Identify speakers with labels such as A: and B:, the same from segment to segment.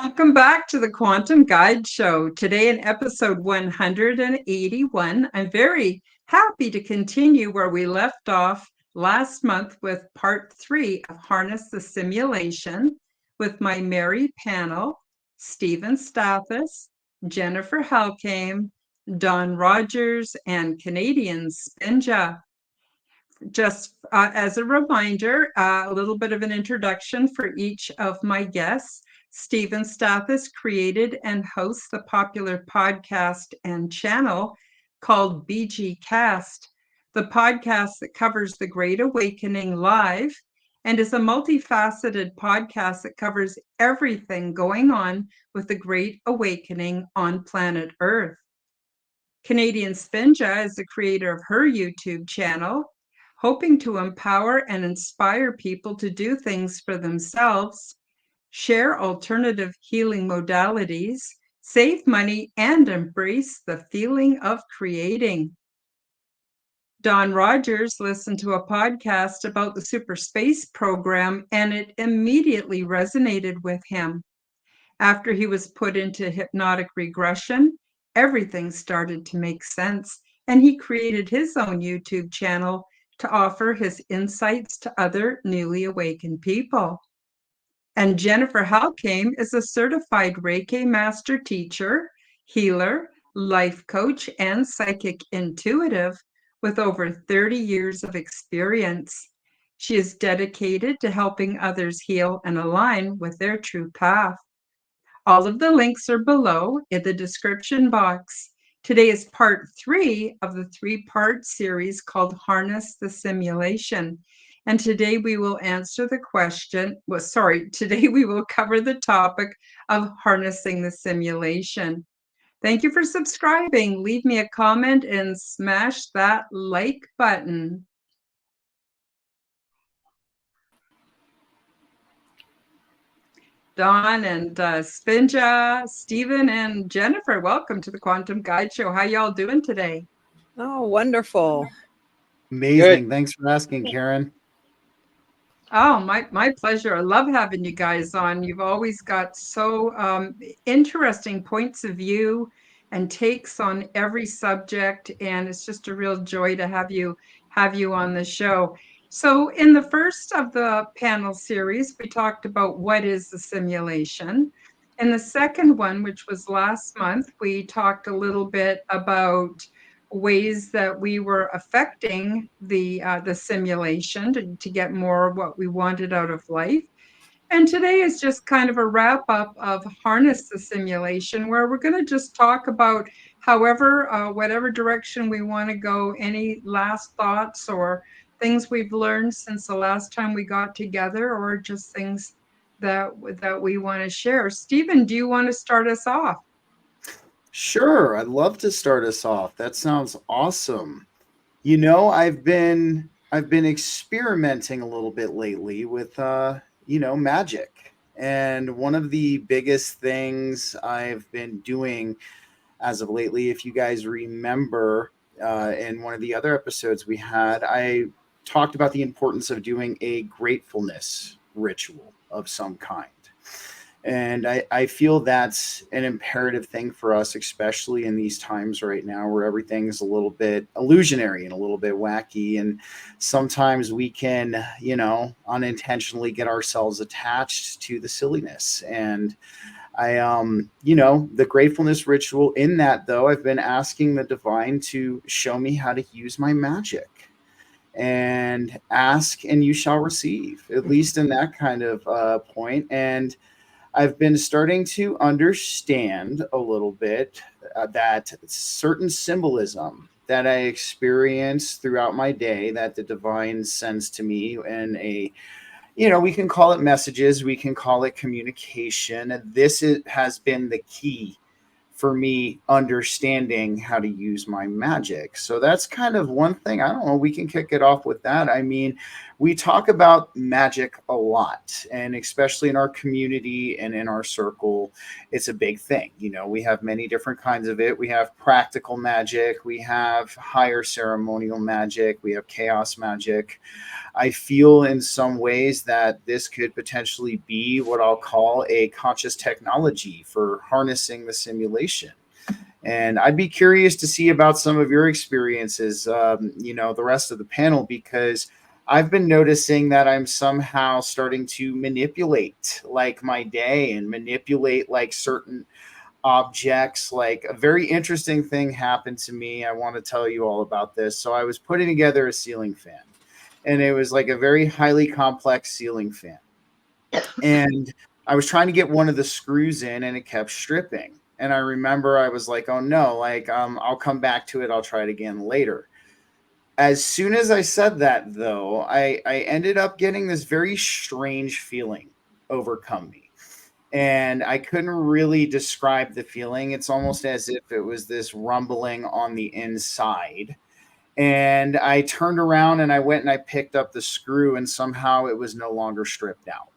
A: Welcome back to the Quantum Guide Show. Today, in episode 181, I'm very happy to continue where we left off last month with part 3 of Harness the Simulation with my merry panel, Stephen Stathis, Jennifer Halcame, Don Rogers, and Canadian Spinja. Just as a reminder, a little bit of an introduction for each of my guests. Stephen Stathis created and hosts the popular podcast and channel called BG Cast, the podcast that covers the Great Awakening live and is a multifaceted podcast that covers everything going on with the Great Awakening on planet Earth. Canadian Spinja is the creator of her YouTube channel, hoping to empower and inspire people to do things for themselves, share alternative healing modalities, save money, and embrace the feeling of creating. Don Rogers listened to a podcast about the Super Space program, and it immediately resonated with him. After he was put into hypnotic regression, everything started to make sense, and he created his own YouTube channel to offer his insights to other newly awakened people. And Jennifer Halcame is a certified Reiki master teacher, healer, life coach, and psychic intuitive with over 30 years of experience. She is dedicated to helping others heal and align with their true path. All of the links are below in the description box. Today is part 3 of the 3-part series called Harness the Simulation. And today we will answer the question, today we will cover the topic of harnessing the simulation. Thank you for subscribing. Leave me a comment and smash that like button. Don and Spinja, Stephen and Jennifer, welcome to the Quantum Guide Show. How y'all doing today?
B: Oh, wonderful.
C: Amazing. Good. Thanks for asking, Karen.
A: Oh, my pleasure. I love having you guys on. You've always got so interesting points of view and takes on every subject, and it's just a real joy to have you on the show. So in the first of the panel series, we talked about what is the simulation. In the second one, which was last month, we talked a little bit about ways that we were affecting the simulation to get more of what we wanted out of life. And today is just kind of a wrap up of Harness the Simulation, where we're going to just talk about whatever direction we want to go, any last thoughts or things we've learned since the last time we got together, or just things that we want to share. Stephen, do you want to start us off?
C: Sure, I'd love to start us off. That sounds awesome. You know, I've been experimenting a little bit lately with magic. And one of the biggest things I've been doing as of lately, if you guys remember, in one of the other episodes we had, I talked about the importance of doing a gratefulness ritual of some kind. And I feel that's an imperative thing for us, especially in these times right now where everything's a little bit illusionary and a little bit wacky. And sometimes we can, unintentionally get ourselves attached to the silliness. And the gratefulness ritual in that, though, I've been asking the divine to show me how to use my magic. And ask and you shall receive, at least in that kind of point. And I've been starting to understand a little bit that certain symbolism that I experience throughout my day that the divine sends to me in we can call it messages, we can call it communication. This has been the key for me understanding how to use my magic. So that's kind of one thing. I don't know, we can kick it off with that. I mean, we talk about magic a lot, and especially in our community and in our circle, it's a big thing. You know, we have many different kinds of it. We have practical magic, we have higher ceremonial magic, we have chaos magic. I feel in some ways that this could potentially be what I'll call a conscious technology for harnessing the simulation. And I'd be curious to see about some of your experiences, the rest of the panel, because I've been noticing that I'm somehow starting to manipulate like my day and manipulate like certain objects. Like a very interesting thing happened to me. I want to tell you all about this. So I was putting together a ceiling fan, and it was like a very highly complex ceiling fan. And I was trying to get one of the screws in, and it kept stripping. And I remember I was like, oh no, like, I'll come back to it. I'll try it again later. As soon as I said that, though, I ended up getting this very strange feeling overcome me. And I couldn't really describe the feeling. It's almost as if it was this rumbling on the inside. And I turned around and I went and I picked up the screw, and somehow it was no longer stripped out.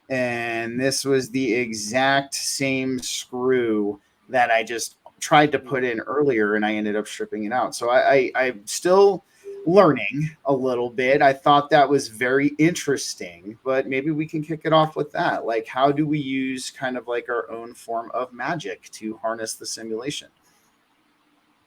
C: And this was the exact same screw that I just tried to put in earlier, and I ended up stripping it out. So I'm still learning a little bit. I thought that was very interesting, but maybe we can kick it off with that. Like, how do we use kind of like our own form of magic to harness the simulation?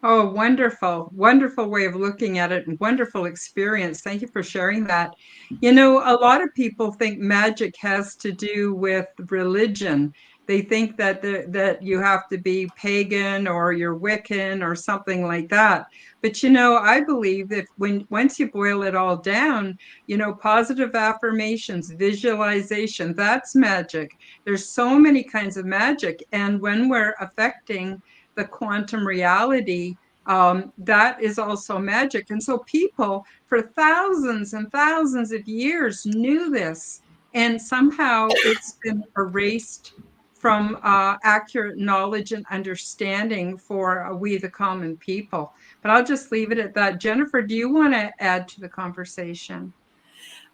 A: Oh, wonderful, wonderful way of looking at it and wonderful experience. Thank you for sharing that. You know, a lot of people think magic has to do with religion. They think that that you have to be pagan or you're Wiccan or something like that. But you know, I believe that once you boil it all down, you know, positive affirmations, visualization, that's magic. There's so many kinds of magic. And when we're affecting the quantum reality, that is also magic. And so people for thousands and thousands of years knew this, and somehow it's been erased from accurate knowledge and understanding for we, the common people. But I'll just leave it at that. Jennifer, do you want to add to the conversation?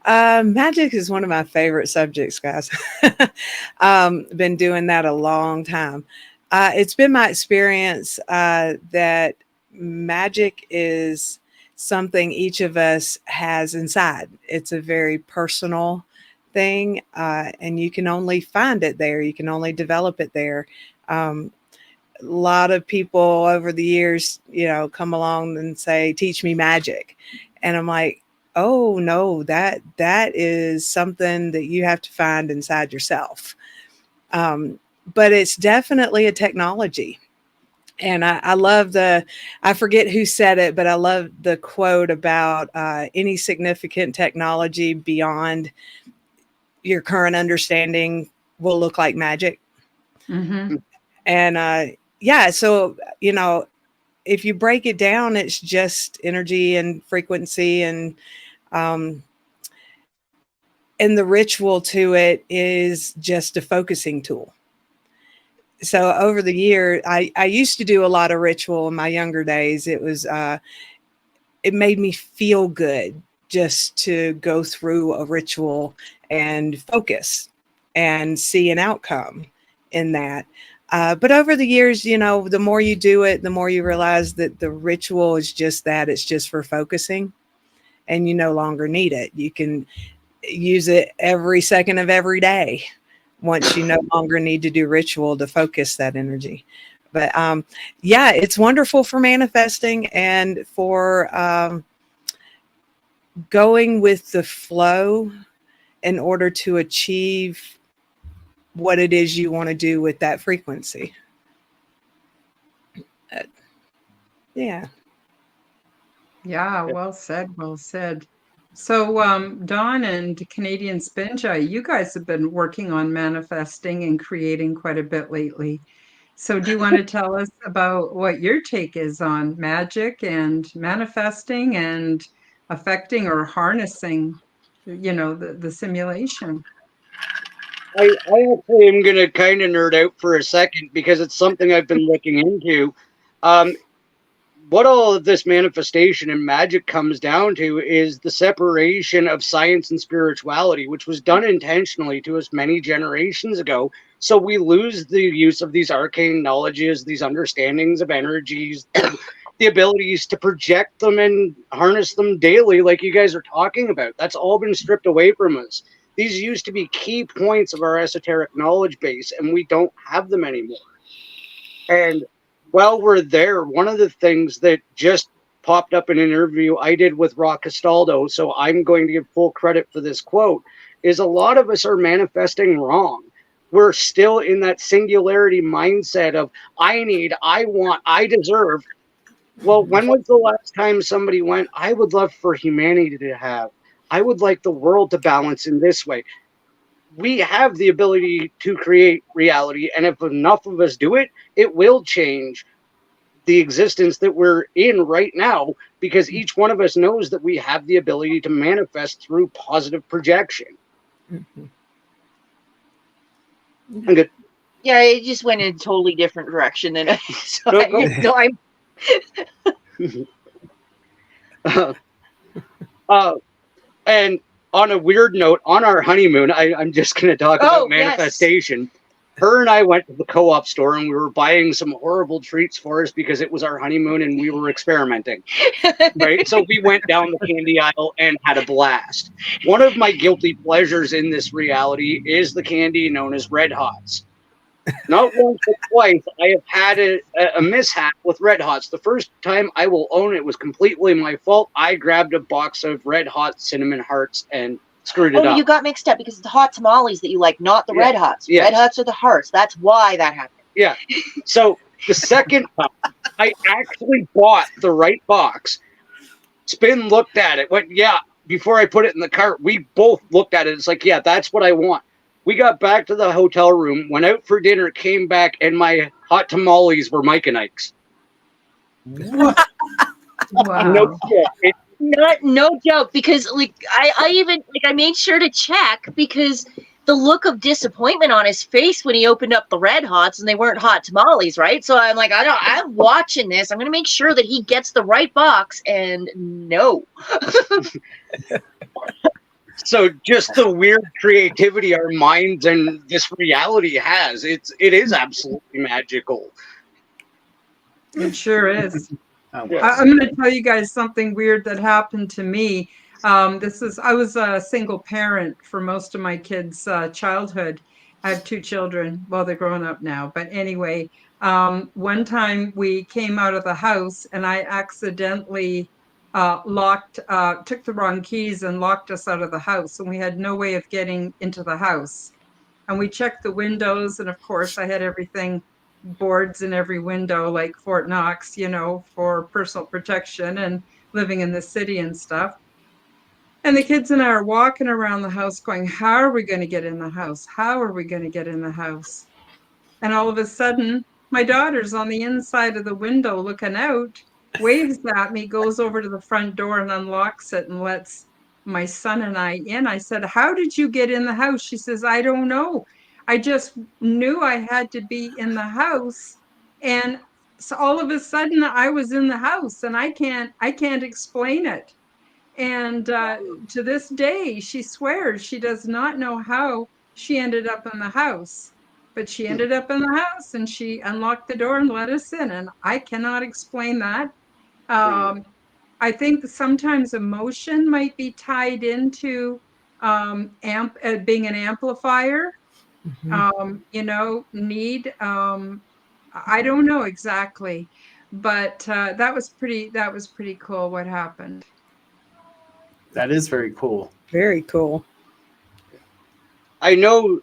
B: Magic is one of my favorite subjects, guys. Been doing that a long time. It's been my experience that magic is something each of us has inside. It's a very personal thing, and you can only find it there. You can only develop it there. A lot of people over the years, come along and say, "Teach me magic," and I'm like, "Oh no, that is something that you have to find inside yourself." But it's definitely a technology. And I love I forget who said it, but I love the quote about any significant technology beyond your current understanding will look like magic.
A: Mm-hmm.
B: And yeah, so, if you break it down, it's just energy and frequency, um, and the ritual to it is just a focusing tool. So over the year, I used to do a lot of ritual in my younger days. It made me feel good just to go through a ritual and focus and see an outcome in that. But over the years, the more you do it, the more you realize that the ritual is just that. It's just for focusing, and you no longer need it. You can use it every second of every day once you no longer need to do ritual to focus that energy. But yeah, it's wonderful for manifesting and for going with the flow in order to achieve what it is you want to do with that frequency. Yeah.
A: Yeah, well said, well said. So, Dawn and Canadian Spinja, you guys have been working on manifesting and creating quite a bit lately. So, do you want to tell us about what your take is on magic and manifesting and affecting or harnessing, the simulation?
D: I actually am going to kind of nerd out for a second because it's something I've been looking into. What all of this manifestation and magic comes down to is the separation of science and spirituality, which was done intentionally to us many generations ago. So we lose the use of these arcane knowledges, these understandings of energies, the abilities to project them and harness them daily, like you guys are talking about. That's all been stripped away from us. These used to be key points of our esoteric knowledge base, and we don't have them anymore. And while we're there, one of the things that just popped up in an interview I did with Rock Castaldo, so I'm going to give full credit for this quote, is a lot of us are manifesting wrong. We're still in that singularity mindset of I need, I want, I deserve. Well, when was the last time somebody went, I would love for humanity to have, I would like the world to balance in this way. We have the ability to create reality, and if enough of us do it, it will change the existence that we're in right now, because each one of us knows that we have the ability to manifest through positive projection.
B: Mhm.
D: I'm good.
E: Yeah, it just went in a totally different direction than I.
D: And on a weird note, on our honeymoon, I'm just going to talk about
E: yes.
D: manifestation. Her and I went to the co-op store and we were buying some horrible treats for us because it was our honeymoon and we were experimenting. Right? So we went down the candy aisle and had a blast. One of my guilty pleasures in this reality is the candy known as Red Hots. Not once but twice, I have had a mishap with Red Hots. The first time, I will own it, was completely my fault. I grabbed a box of Red Hot cinnamon hearts and screwed it up.
E: You got mixed up because it's the hot tamales that you like, not the Red Hots.
D: Yes.
E: Red Hots are the hearts. That's why that happened.
D: Yeah. So the second time, I actually bought the right box. Spin looked at it, went, yeah, before I put it in the cart, we both looked at it. It's like, yeah, that's what I want. We got back to the hotel room, went out for dinner, came back, and my hot tamales were Mike and Ike's.
A: Wow.
D: No shit.
E: No joke, because I even I made sure to check because the look of disappointment on his face when he opened up the Red Hots and they weren't hot tamales, right? So I'm like, I'm watching this. I'm gonna make sure that he gets the right box, and no.
D: So just the weird creativity our minds and this reality has, it is absolutely magical.
A: It sure is.
C: Oh,
A: I'm going to tell you guys something weird that happened to me. I was a single parent for most of my kids' childhood. I have 2 children. Well, they're grown up now. But anyway, one time we came out of the house and I accidentally took the wrong keys and locked us out of the house. And we had no way of getting into the house. And we checked the windows. And of course, I had everything, boards in every window, like Fort Knox, for personal protection and living in the city and stuff. And the kids and I are walking around the house going, how are we going to get in the house? How are we going to get in the house? And all of a sudden, my daughter's on the inside of the window looking out, waves at me, goes over to the front door and unlocks it and lets my son and I in. I said, how did you get in the house? She says, I don't know. I just knew I had to be in the house. And so all of a sudden I was in the house and I can't explain it. And to this day, she swears she does not know how she ended up in the house. But she ended up in the house and she unlocked the door and let us in. And I cannot explain that. I think sometimes emotion might be tied into being an amplifier. Need. I don't know exactly, but that was pretty cool what happened.
C: that is very cool.
B: Very cool.
D: I know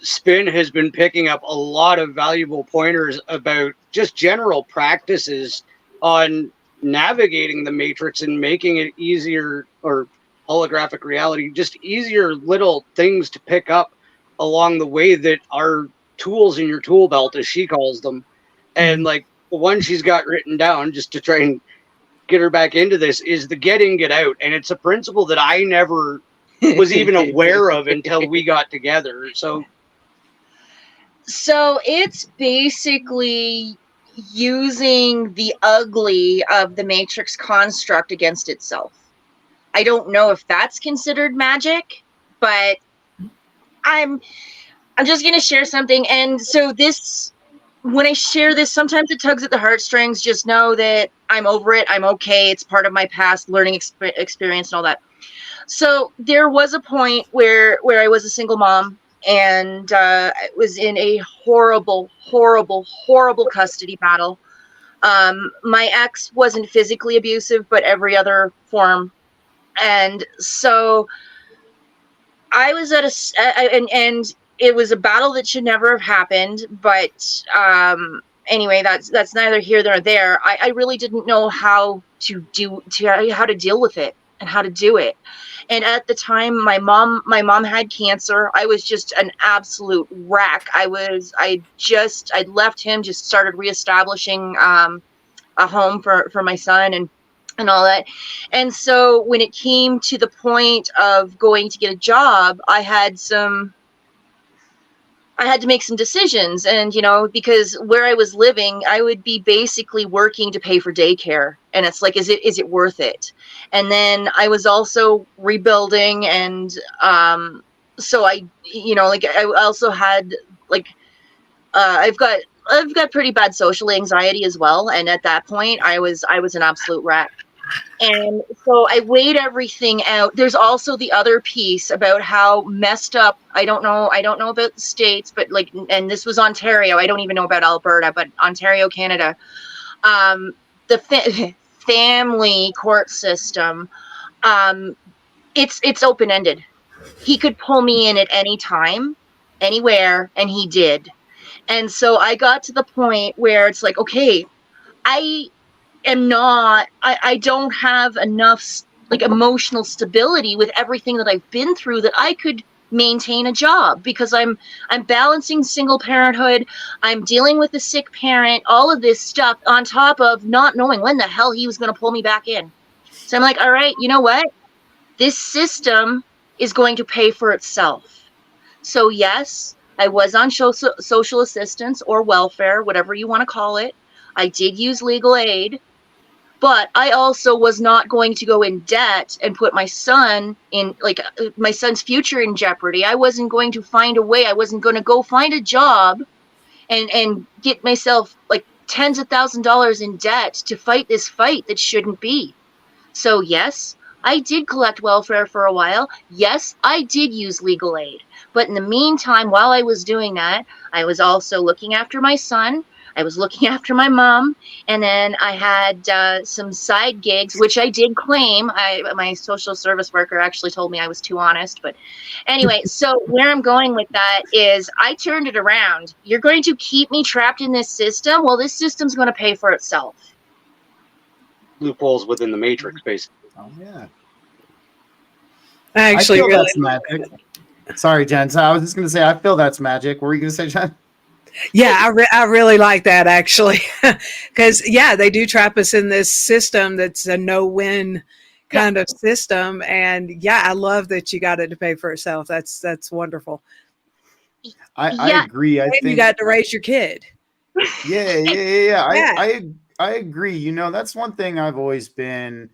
D: Spin has been picking up a lot of valuable pointers about just general practices on navigating the matrix and making it easier, or holographic reality, just easier little things to pick up along the way that are tools in your tool belt, as she calls them. And like the one she's got written down, just to try and get her back into this, is the get in, get out. And it's a principle that I never was even aware of until we got together. So
E: So it's basically using the ugly of the Matrix construct against itself. I don't know if that's considered magic, but I'm just gonna share something. And so this, when I share this, sometimes it tugs at the heartstrings. Just know that I'm over it. I'm okay. It's part of my past learning experience and all that. So there was a point where I was a single mom, and I was in a horrible, horrible, horrible custody battle. My ex wasn't physically abusive, but every other form. And so I was at and it was a battle that should never have happened. But anyway, that's neither here nor there. I really didn't know how to deal with it and how to do it. And at the time, my mom had cancer. I was just an absolute wreck. I'd left him, just started reestablishing a home for my son and all that. And so when it came to the point of going to get a job, I had to make some decisions. And, because where I was living, I would be basically working to pay for daycare. And it's like, is it worth it? And then I was also rebuilding. And so I also had I've got pretty bad social anxiety as well. And at that point I was an absolute wreck. And so I weighed everything out. There's also the other piece about how messed up. I don't know about the States, but and this was Ontario. I don't even know about Alberta, but Ontario, Canada. The family court system, it's open-ended. He could pull me in at any time, anywhere, and he did. And so I got to the point where it's like, okay, I don't have enough emotional stability with everything that I've been through that I could maintain a job, because I'm balancing single parenthood. I'm dealing with a sick parent, all of this stuff on top of not knowing when the hell he was going to pull me back in. So I'm like, all right, you know what? This system is going to pay for itself. So yes, I was on social assistance or welfare, whatever you want to call it. I did use legal aid. But I also was not going to go in debt and put my son in, my son's future in jeopardy. I wasn't going to find a way. I wasn't going to go find a job and get myself tens of $1,000s in debt to fight this fight that shouldn't be. So yes, I did collect welfare for a while. Yes, I did use legal aid. But in the meantime, while I was doing that, I was also looking after my son. I was looking after my mom, and then I had some side gigs, which I did claim. My social service worker actually told me I was too honest. But anyway, so where I'm going with that is I turned it around. You're going to keep me trapped in this system? Well, this system's going to pay for itself.
D: Loopholes within the matrix, basically.
C: Oh, yeah.
B: I
C: feel that's magic. Sorry, Jen. So I was just going to say, I feel that's magic. What were you going to say, Jen?
B: Yeah, I really like that, actually, because they do trap us in this system that's a no-win kind of system, and I love that you got it to pay for itself. That's wonderful.
C: I agree. I think
B: you got to raise your kid.
C: Yeah. I agree. That's one thing I've always been.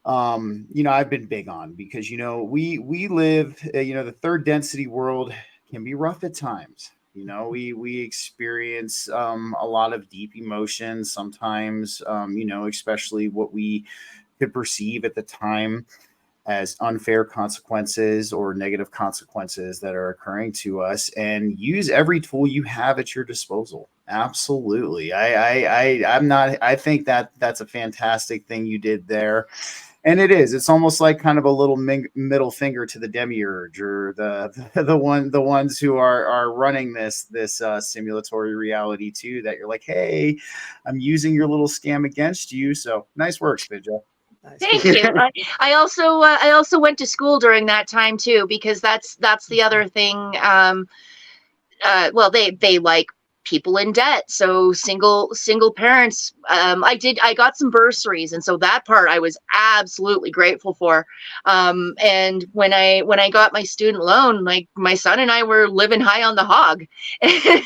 C: I've been big on, because we live the third density world can be rough at times. We experience a lot of deep emotions sometimes, especially what we could perceive at the time as unfair consequences or negative consequences that are occurring to us, and use every tool you have at your disposal. Absolutely. I think that's a fantastic thing you did there. And it's almost like kind of a little middle finger to the demiurge, or the ones who are running this simulatory reality too, that you're like, hey, I'm using your little scam against you. So nice work, Spinja.
E: Thank you. I also went to school during that time too, because that's the other thing. Well, they like people in debt. So single parents, I got some bursaries. And so that part I was absolutely grateful for. And when I got my student loan, like my son and I were living high on the hog. And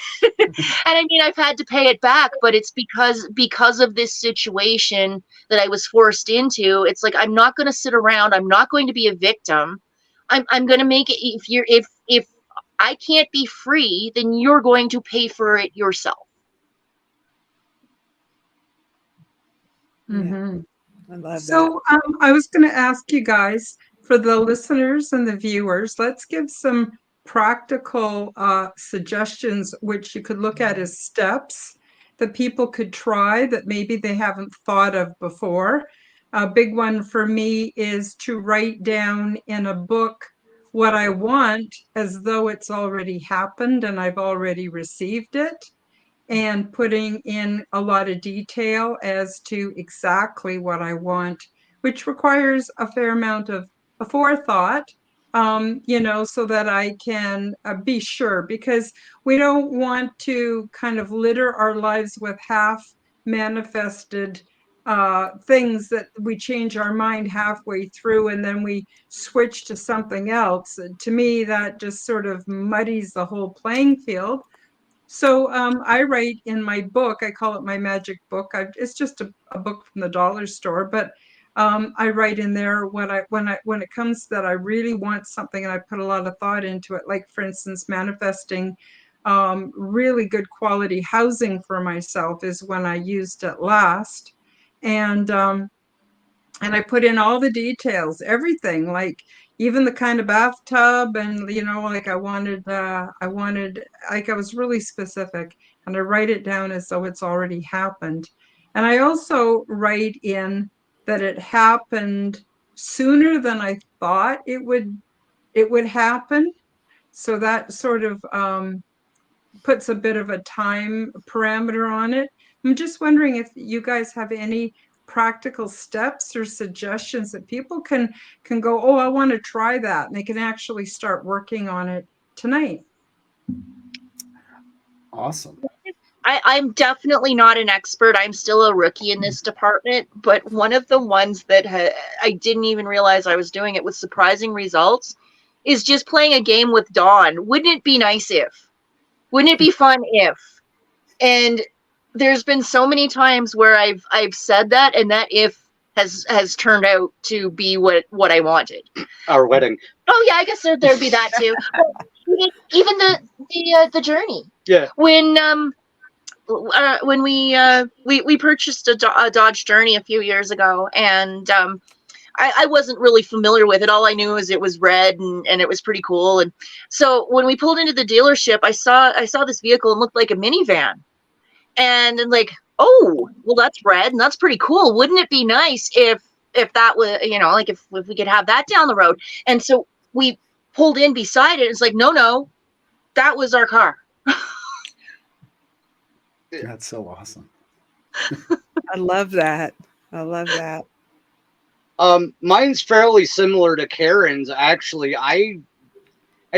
E: I mean, I've had to pay it back, but it's because of this situation that I was forced into. It's like, I'm not going to sit around. I'm not going to be a victim. I'm going to make it. If I can't be free, then you're going to pay for it yourself.
A: Mhm.
B: I love that.
A: So I was going to ask you guys, for the listeners and the viewers, let's give some practical suggestions which you could look at as steps that people could try that maybe they haven't thought of before. A big one for me is to write down in a book what I want as though it's already happened and I've already received it, and putting in a lot of detail as to exactly what I want, which requires a fair amount of forethought, so that I can be sure, because we don't want to kind of litter our lives with half manifested things that we change our mind halfway through and then we switch to something else. To me, that just sort of muddies the whole playing field. So I write in my book, I call it my magic book. It's just a book from the dollar store, but I write in there when it comes that I really want something and I put a lot of thought into it. Like, for instance, manifesting really good quality housing for myself is when I used it last. And I put in all the details, everything, like even the kind of bathtub, and like I wanted, like I was really specific, and I write it down as though it's already happened. And I also write in that it happened sooner than I thought it would happen. So that sort of puts a bit of a time parameter on it. I'm just wondering if you guys have any practical steps or suggestions that people can go, oh, I want to try that, and they can actually start working on it tonight.
C: Awesome.
E: I'm definitely not an expert. I'm still a rookie in this department, but one of the ones that I didn't even realize I was doing it with surprising results is just playing a game with Dawn. Wouldn't it be nice if? Wouldn't it be fun if? And there's been so many times where I've said that, and that if has turned out to be what I wanted.
D: Our wedding.
E: Oh yeah, I guess there'd be that too. Even the journey.
D: Yeah.
E: When we purchased a Dodge Journey a few years ago, and I wasn't really familiar with it. All I knew is it was red and it was pretty cool. And so when we pulled into the dealership, I saw this vehicle and looked like a minivan. And like, oh, well, that's red and that's pretty cool. Wouldn't it be nice if that was, like if we could have that down the road? And so we pulled in beside it. It's like, no, that was our car.
C: That's so awesome.
B: I love that. I love that.
D: Mine's fairly similar to Karen's, actually. I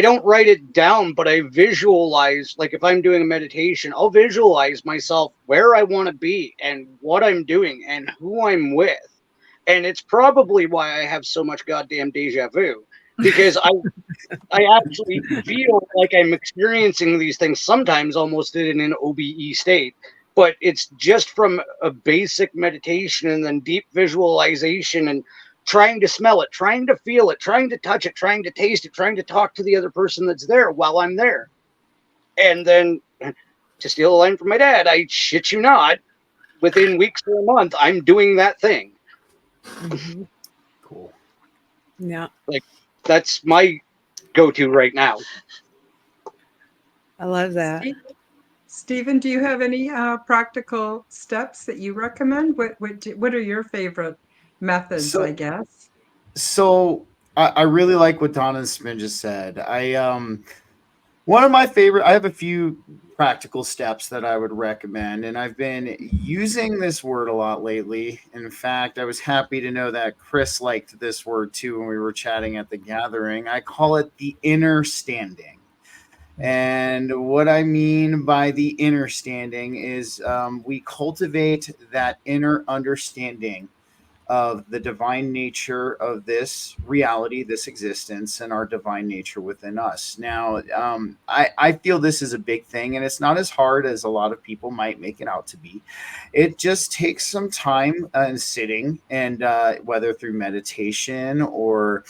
D: don't write it down, but I visualize, like if I'm doing a meditation, I'll visualize myself where I want to be and what I'm doing and who I'm with. And it's probably why I have so much goddamn deja vu, because I actually feel like I'm experiencing these things sometimes almost in an OBE state, but it's just from a basic meditation and then deep visualization and trying to smell it, trying to feel it, trying to touch it, trying to taste it, trying to talk to the other person that's there while I'm there. And then, to steal a line from my dad, I shit you not, within weeks or a month, I'm doing that thing.
B: Mm-hmm.
C: Cool.
B: Yeah.
D: Like, that's my go-to right now.
B: I love that.
A: Stephen, do you have any practical steps that you recommend? What are your favorite methods, I guess?
C: So I really like what Donna and Spinja said. One of my favorite, I have a few practical steps that I would recommend, and I've been using this word a lot lately. In fact, I was happy to know that Chris liked this word too when we were chatting at the gathering. I call it the inner standing. And what I mean by the inner standing is we cultivate that inner understanding of the divine nature of this reality, this existence, and our divine nature within us. Now, I feel this is a big thing, and it's not as hard as a lot of people might make it out to be. It just takes some time and sitting, and whether through meditation or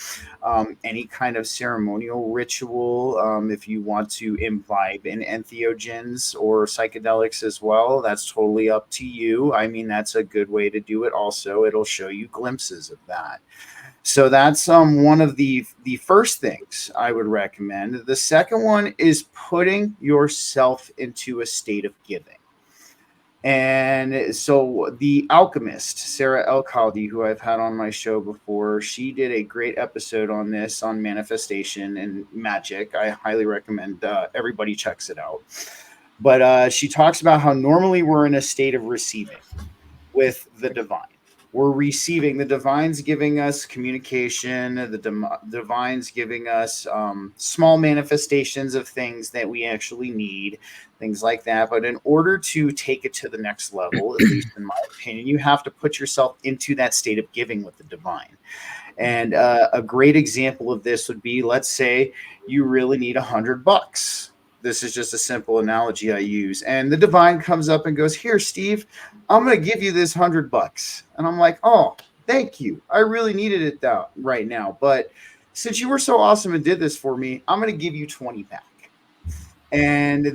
C: any kind of ceremonial ritual, if you want to imbibe in entheogens or psychedelics as well, that's totally up to you. I mean, that's a good way to do it also. It'll show you glimpses of that. So that's one of the first things I would recommend. The second one is putting yourself into a state of giving. And so the alchemist, Sarah Elkaldi, who I've had on my show before, she did a great episode on this, on manifestation and magic. I highly recommend everybody checks it out. But she talks about how normally we're in a state of receiving with the divine. We're receiving, the divine's giving us communication, the divine's giving us small manifestations of things that we actually need, things like that. But in order to take it to the next level, at least in my opinion, you have to put yourself into that state of giving with the divine. And a great example of this would be, let's say you really need $100. This is just a simple analogy I use. And the divine comes up and goes, "Here, Steve, I'm going to give you this $100. And I'm like, "Oh, thank you. I really needed it right now. But since you were so awesome and did this for me, I'm going to give you 20 back." And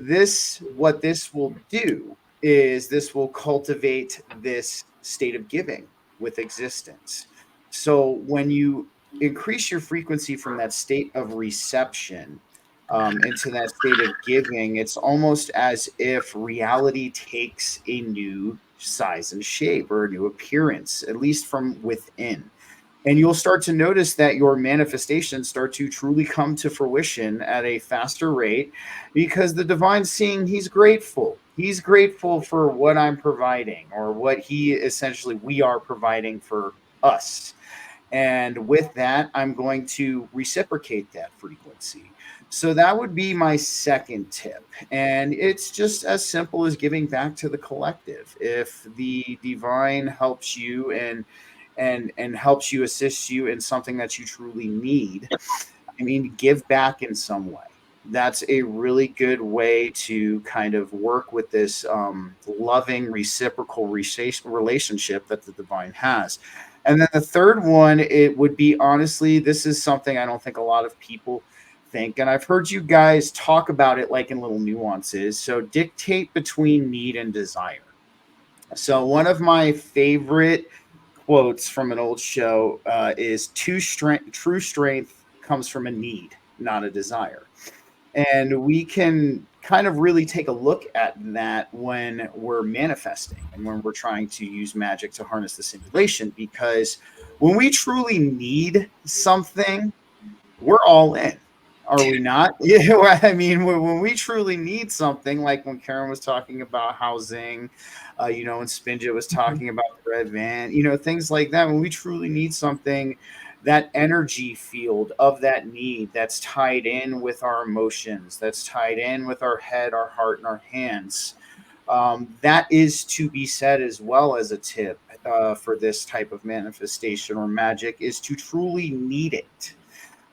C: what this will do is this will cultivate this state of giving with existence. So when you increase your frequency from that state of reception into that state of giving, it's almost as if reality takes a new size and shape, or a new appearance, at least from within. And you'll start to notice that your manifestations start to truly come to fruition at a faster rate, because the divine's seeing he's grateful. He's grateful for what I'm providing, or what we are providing for us. And with that, I'm going to reciprocate that frequency. So that would be my second tip. And it's just as simple as giving back to the collective. If the divine helps you and helps you, assist you in something that you truly need, I mean, give back in some way. That's a really good way to kind of work with this loving, reciprocal relationship that the divine has. And then the third one, it would be, honestly, this is something I don't think a lot of people think, and I've heard you guys talk about it like in little nuances. So dictate between need and desire. So one of my favorite quotes from an old show is true strength comes from a need, not a desire. And we can kind of really take a look at that when we're manifesting and when we're trying to use magic to harness the simulation, because when we truly need something, we're all in. Are we not? Yeah, I mean, when we truly need something, like when Karen was talking about housing, and Spinja was talking about the red van, things like that. When we truly need something, that energy field of that need that's tied in with our emotions, that's tied in with our head, our heart, and our hands, that is to be said as well as a tip for this type of manifestation or magic, is to truly need it.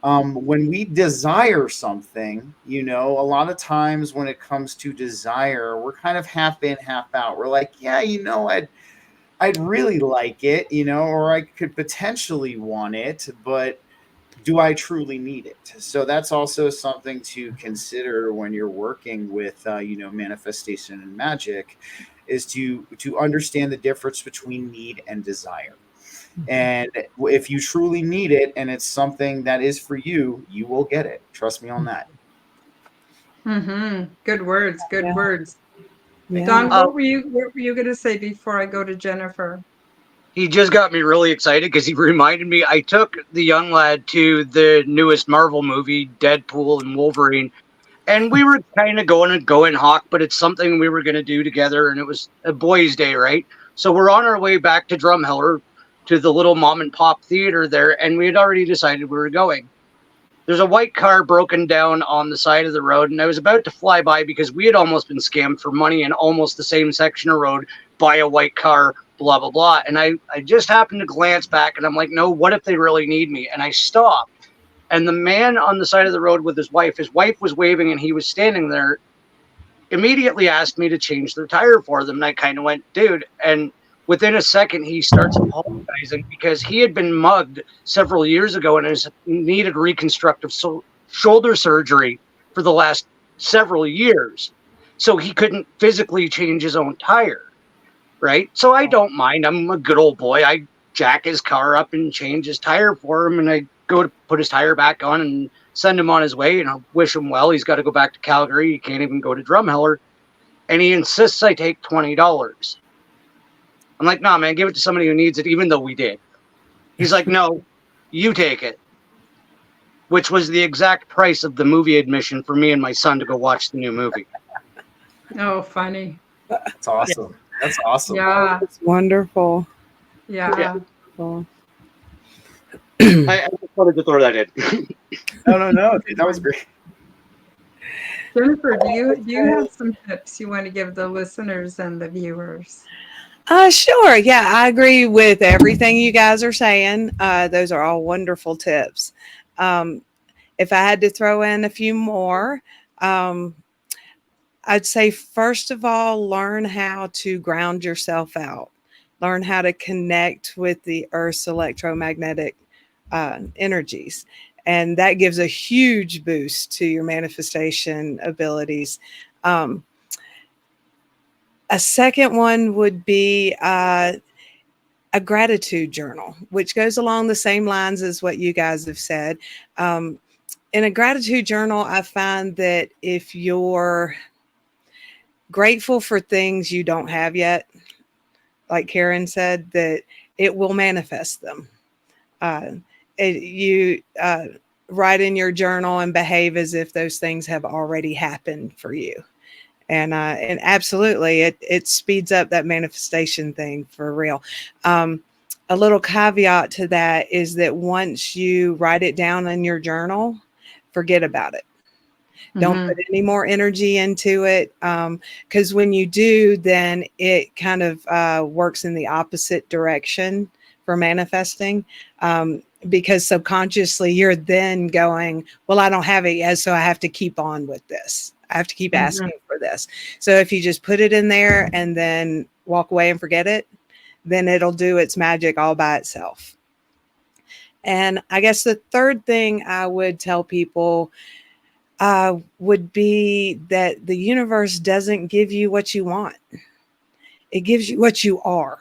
C: When we desire something, a lot of times when it comes to desire, we're kind of half in, half out. We're like, yeah, I'd really like it, or I could potentially want it, but do I truly need it? So that's also something to consider when you're working with, manifestation and magic, is to understand the difference between need and desire. And if you truly need it and it's something that is for you, you will get it. Trust me on that.
A: Mm-hmm. Good words. Good
B: Yeah.
A: words.
B: Yeah.
A: Don, what were you going to say before I go to Jennifer?
D: He just got me really excited because he reminded me. I took the young lad to the newest Marvel movie, Deadpool and Wolverine, and we were kind of going hawk, but it's something we were going to do together, and it was a boys' day, right? So we're on our way back to Drumheller, to the little mom and pop theater there, and we had already decided we were going. there's a white car broken down on the side of the road, and I was about to fly by because we had almost been scammed for money in almost the same section of road by a white car, blah, blah, blah. And I just happened to glance back, and I'm like, no, what if they really need me? And I stopped. And the man on the side of the road with his wife was waving, and he was standing there, immediately asked me to change their tire for them. And I kind of went, dude. And within a second, he starts apologizing because he had been mugged several years ago and has needed reconstructive shoulder surgery for the last several years. So he couldn't physically change his own tire, right? So I don't mind. I'm a good old boy. I jack his car up and change his tire for him, and I go to put his tire back on and send him on his way, and I wish him well. He's got to go back to Calgary. He can't even go to Drumheller. And he insists I take $20. I'm like, nah, man, give it to somebody who needs it, even though we did. He's like, no, you take it. Which was the exact price of the movie admission for me and my son to go watch the new movie.
A: Oh, funny.
C: That's awesome. That's awesome.
A: Yeah.
B: It's wonderful.
A: Yeah.
B: Cool.
D: I just wanted to throw that in.
C: No, dude, that was great.
A: Jennifer, do you have some tips you want to give the listeners and the viewers?
B: Sure. Yeah, I agree with everything you guys are saying. Those are all wonderful tips. If I had to throw in a few more, I'd say, first of all, learn how to ground yourself out. Learn how to connect with the Earth's electromagnetic energies. And that gives a huge boost to your manifestation abilities. A second one would be a gratitude journal, which goes along the same lines as what you guys have said. In a gratitude journal, I find that if you're grateful for things you don't have yet, like Karen said, that it will manifest them. You write in your journal and behave as if those things have already happened for you. And absolutely, it speeds up that manifestation thing for real. A little caveat to that is that once you write it down in your journal, forget about it. Don't put any more energy into it, because when you do, then it kind of works in the opposite direction for manifesting. Because subconsciously you're then going, well, I don't have it yet, so I have to keep on with this. I have to keep asking for this. So if you just put it in there and then walk away and forget it, then it'll do its magic all by itself. And I guess the third thing I would tell people would be that the universe doesn't give you what you want. It gives you what you are.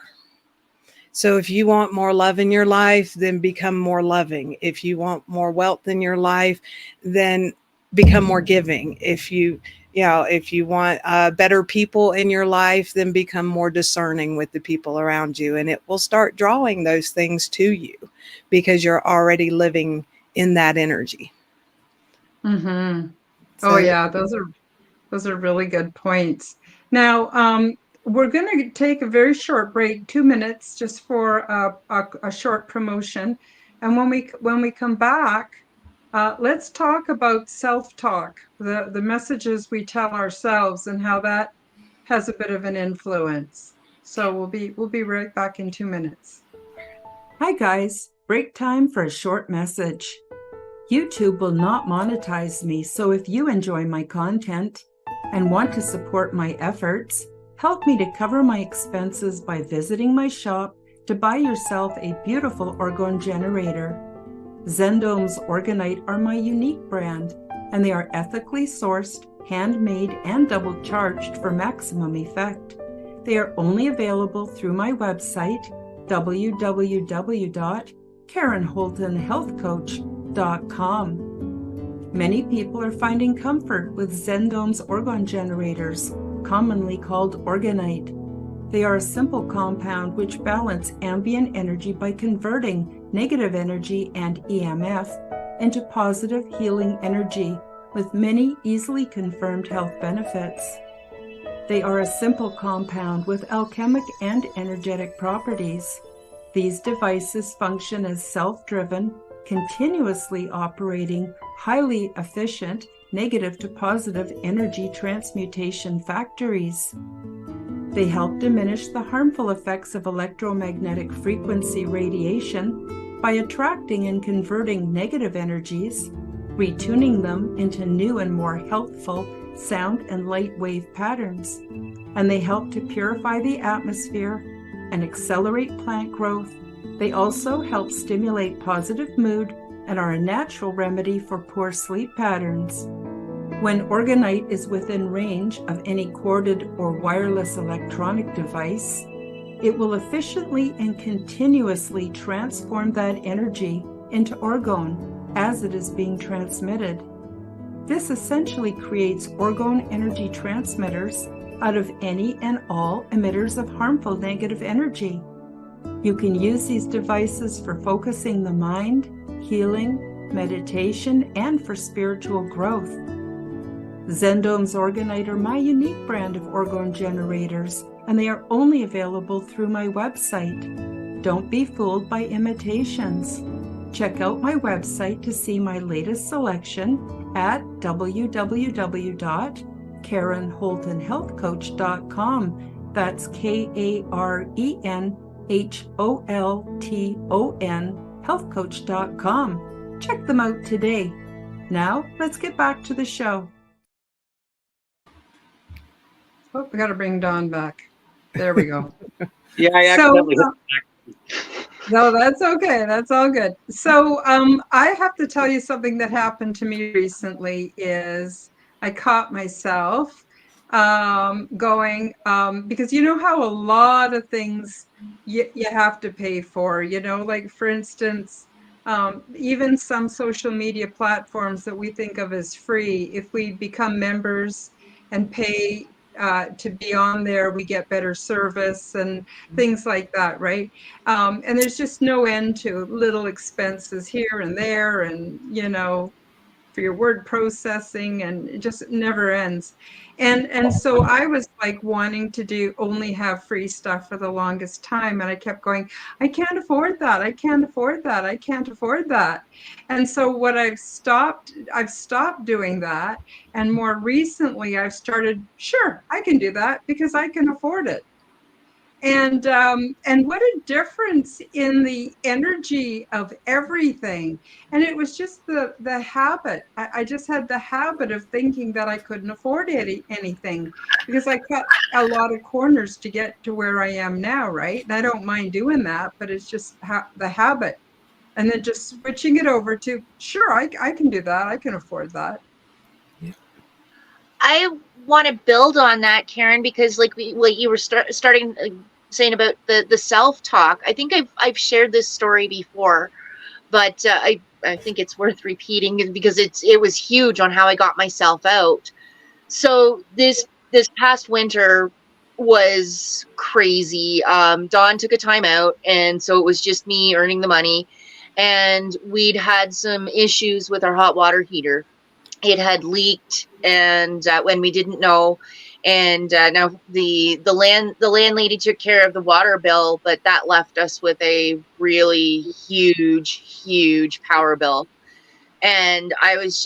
B: So if you want more love in your life, then become more loving. If you want more wealth in your life, then become more giving. If you want better people in your life, then become more discerning with the people around you. And it will start drawing those things to you because you're already living in that energy.
A: Mm-hmm.
B: So,
A: Oh, yeah, those are really good points. Now, we're going to take a very short break, 2 minutes, just for a short promotion. And when we come back, let's talk about self-talk, the messages we tell ourselves and how that has a bit of an influence. So we'll be right back in 2 minutes. Hi guys, break time for a short message. YouTube will not monetize me, so if you enjoy my content and want to support my efforts, help me to cover my expenses by visiting my shop to buy yourself a beautiful orgone generator. Zendome's Orgonite are my unique brand, and they are ethically sourced, handmade, and double charged for maximum effect. They are only available through my website, www.KarenHoltonHealthCoach.com. Many people are finding comfort with Zendome's orgone generators, commonly called Orgonite. They are a simple compound which balance ambient energy by converting negative energy and EMF into positive healing energy with many easily confirmed health benefits. They are a simple compound with alchemic and energetic properties. These devices function as self-driven, continuously operating highly efficient negative to positive energy transmutation factories. They help diminish the harmful effects of electromagnetic frequency radiation by attracting and converting negative energies, retuning them into new and more healthful sound and light wave patterns. And they help to purify the atmosphere and accelerate plant growth. They also help stimulate positive mood and are a natural remedy for poor sleep patterns. When orgonite is within range of any corded or wireless electronic device, it will efficiently and continuously transform that energy into orgone as it is being transmitted. This essentially creates orgone energy transmitters out of any and all emitters of harmful negative energy. You can use these devices for focusing the mind, healing, meditation, and for spiritual growth. Zendome's orgonite are my unique brand of orgone generators, and they are only available through my website. Don't be fooled by imitations. Check out my website to see my latest selection at www.KarenHoltonHealthCoach.com. That's KarenHolton healthcoach.com. Check them out today. Now, let's get back to the show. Oh, we got to bring Dawn back. There we go.
D: Yeah, I accidentally hit
A: no, that's okay. That's all good. So I have to tell you something that happened to me recently is I caught myself going, because you know how a lot of things you have to pay for, like for instance, even some social media platforms that we think of as free, if we become members and pay to be on there, we get better service and things like that, right? And there's just no end to little expenses here and there, and for your word processing, and it just never ends. And so I was like wanting to only have free stuff for the longest time, and I kept going, I can't afford that, I can't afford that, I can't afford that. And so what I've stopped doing that, and more recently I've started, sure, I can do that because I can afford it. And what a difference in the energy of everything. And it was just the habit. I just had the habit of thinking that I couldn't afford anything because I cut a lot of corners to get to where I am now, right? And I don't mind doing that, but it's just the habit. And then just switching it over to, sure, I can do that. I can afford that.
E: I want to build on that, Karen, because like you were starting saying about the self-talk. I think I've shared this story before, but I think it's worth repeating because it was huge on how I got myself out. So this past winter was crazy. Dawn took a time out, and so it was just me earning the money, and we'd had some issues with our hot water heater. It had leaked, and when we didn't know, and now the landlady took care of the water bill, but that left us with a really huge power bill. And I was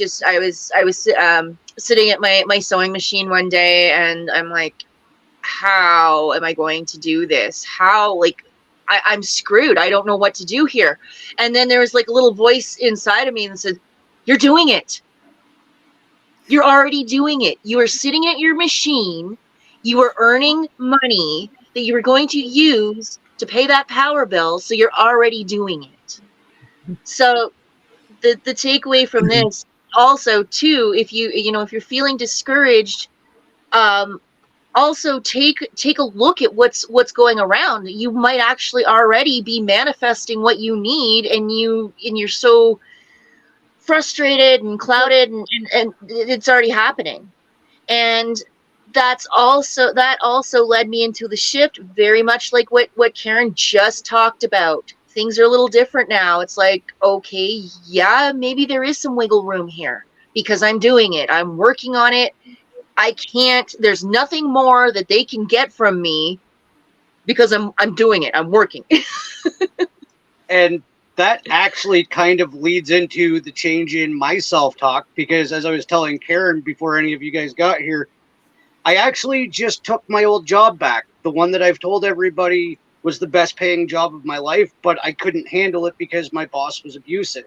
E: sitting at my sewing machine one day, and I'm like, how am I going to do this? How, like, I'm screwed. I don't know what to do here. And then there was like a little voice inside of me that said, you're doing it. You're already doing it. You are sitting at your machine. You are earning money that you are going to use to pay that power bill. So you're already doing it. So the takeaway from this also too, if you're feeling discouraged, also take a look at what's going around. You might actually already be manifesting what you need, and you're so frustrated and clouded, and it's already happening. And that also led me into the shift, very much like what Karen just talked about. Things are a little different now. It's like, okay, yeah, maybe there is some wiggle room here because I'm doing it. I'm working on it. There's nothing more that they can get from me because I'm doing it. I'm working.
D: And that actually kind of leads into the change in my self-talk, because as I was telling Karen before any of you guys got here, I actually just took my old job back, the one that I've told everybody was the best paying job of my life, but I couldn't handle it because my boss was abusive.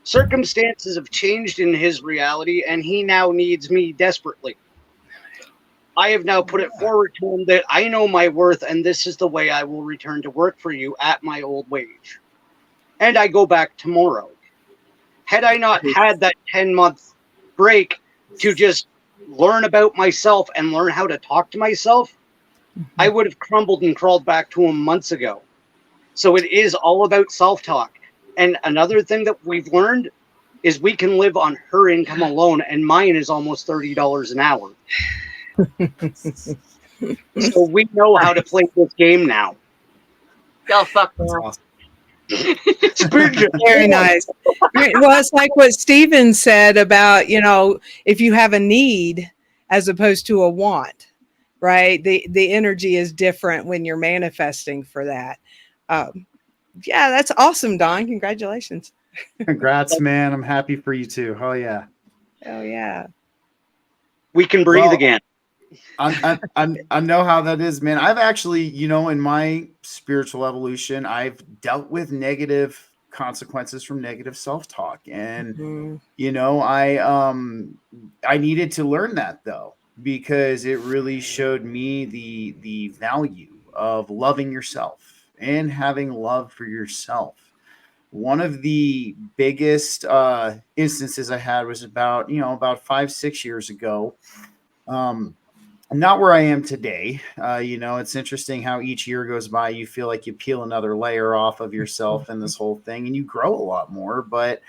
D: Circumstances have changed in his reality, and he now needs me desperately. I have now put it forward to him that I know my worth, and this is the way I will return to work for you at my old wage. And I go back tomorrow. Had I not had that 10-month break to just learn about myself and learn how to talk to myself, I would have crumbled and crawled back to him months ago. So it is all about self-talk. And another thing that we've learned is we can live on her income alone, and mine is almost $30 an hour. So we know how to play this game now.
E: Oh, fuck man.
C: Awesome.
D: Spinja.
B: Very nice. Well, it's like what Steven said about, if you have a need as opposed to a want, right? The energy is different when you're manifesting for that. Yeah, that's awesome, Don. Congratulations.
C: Congrats, man. I'm happy for you too. Oh yeah.
B: Oh yeah.
D: We can breathe
C: Well,
D: again.
C: I know how that is, man. I've actually, in my spiritual evolution, I've dealt with negative consequences from negative self-talk. And, I needed to learn that though, because it really showed me the value of loving yourself and having love for yourself. One of the biggest instances I had was about 5-6 years ago. Not where I am today. It's interesting how each year goes by, you feel like you peel another layer off of yourself and this whole thing, and you grow a lot more. But,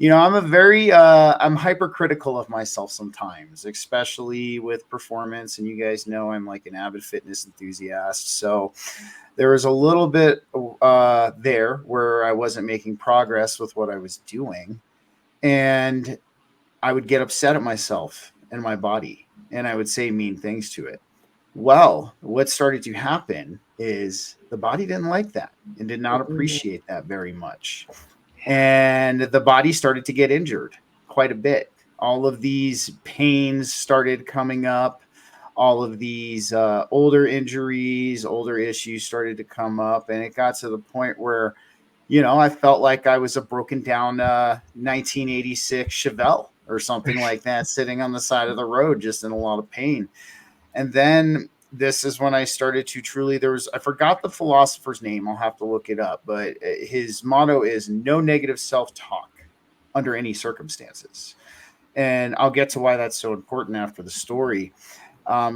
C: I'm hypercritical of myself sometimes, especially with performance. And you guys know I'm like an avid fitness enthusiast. So there was a little bit there where I wasn't making progress with what I was doing. And I would get upset at myself and my body, and I would say mean things to it. Well, what started to happen is the body didn't like that and did not appreciate that very much. And the body started to get injured quite a bit. All of these pains started coming up. All of these older injuries, older issues started to come up. And it got to the point where, I felt like I was a broken down 1986 Chevelle or something like that, sitting on the side of the road, just in a lot of pain. And then this is when I started to truly, I forgot the philosopher's name. I'll have to look it up, but his motto is no negative self-talk under any circumstances. And I'll get to why that's so important after the story.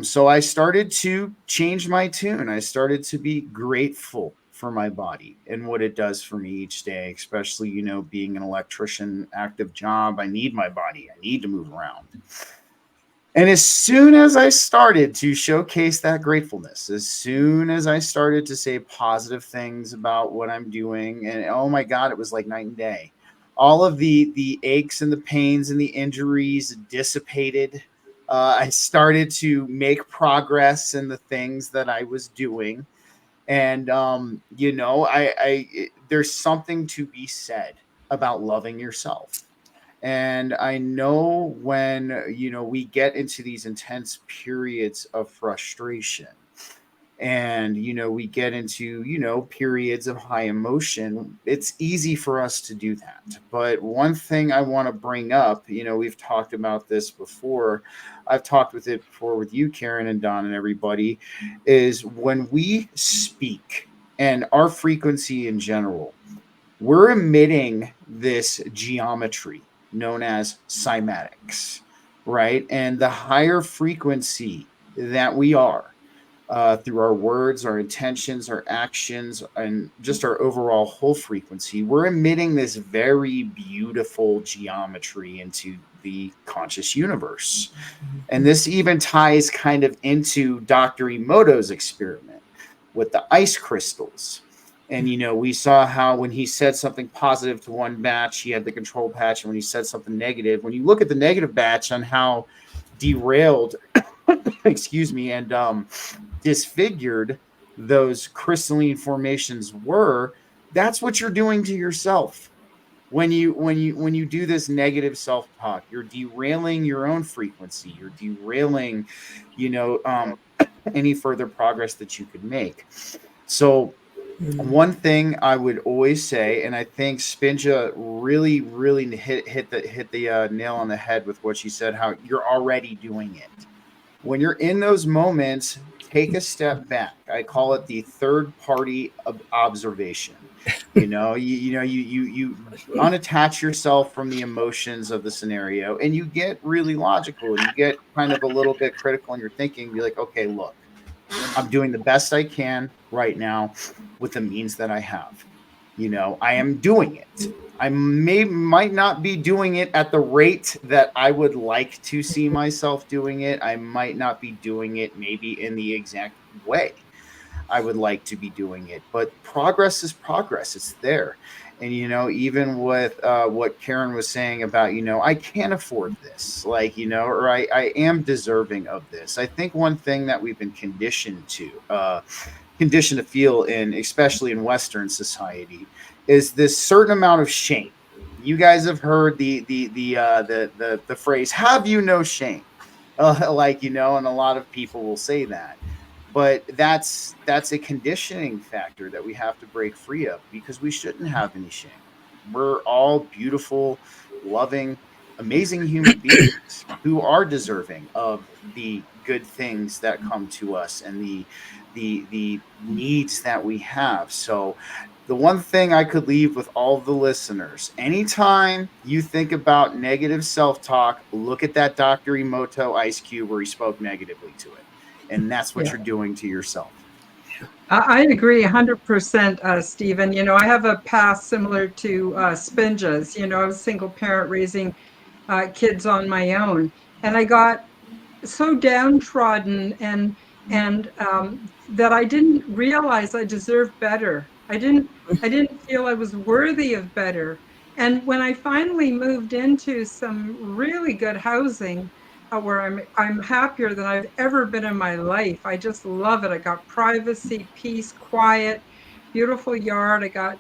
C: So I started to change my tune. I started to be grateful for my body and what it does for me each day, especially, being an electrician, active job. I need my body. I need to move around. And as soon as I started to showcase that gratefulness, as soon as I started to say positive things about what I'm doing, and oh my God, it was like night and day. All of the aches and the pains and the injuries dissipated. I started to make progress in the things that I was doing. And, there's something to be said about loving yourself. And I know when, we get into these intense periods of frustration and, we get into, periods of high emotion, it's easy for us to do that. But one thing I want to bring up, we've talked about this before. I've talked with it before with you, Karen and Don and everybody, is when we speak and our frequency in general, we're emitting this geometry known as cymatics, right? And the higher frequency that we are through our words, our intentions, our actions, and just our overall whole frequency, we're emitting this very beautiful geometry into the conscious universe. And this even ties kind of into Dr. Emoto's experiment with the ice crystals. And, we saw how when he said something positive to one batch, he had the control patch. And when he said something negative, when you look at the negative batch on how derailed, and disfigured those crystalline formations were, That's what you're doing to yourself. When you do this negative self-talk, you're derailing your own frequency. You're derailing, you know, any further progress that you could make. So one thing I would always say, and I think Spinja really hit the nail on the head with what she said, how you're already doing it. When you're in those moments, take a step back. I call it the third party observation. You unattach yourself from the emotions of the scenario, and you get really logical, and you get kind of a little bit critical in your thinking. Be like, okay, look, I'm doing the best I can right now with the means that I have. I am doing it. I might not be doing it at the rate that I would like to see myself doing it. I might not be doing it maybe in the exact way I would like to be doing it, but progress is progress. It's there. And, even with what Karen was saying about, I can't afford this, like, or I am deserving of this. I think one thing that we've been conditioned to feel in, especially in Western society, is this certain amount of shame. You guys have heard the phrase "Have you no shame?" And a lot of people will say that, but that's a conditioning factor that we have to break free of, because we shouldn't have any shame. We're all beautiful, loving, amazing human beings who are deserving of the good things that come to us and the needs that we have. So the one thing I could leave with all the listeners, anytime you think about negative self-talk, look at that Dr. Emoto Ice Cube where he spoke negatively to it. And that's what you're doing to yourself.
A: I agree 100%, Stephen. I have a past similar to Spinja's. I was a single parent raising kids on my own, and I got so downtrodden and that I didn't realize I deserved better. I didn't feel I was worthy of better. And when I finally moved into some really good housing, where I'm happier than I've ever been in my life. I just love it. I got privacy, peace, quiet, beautiful yard. I got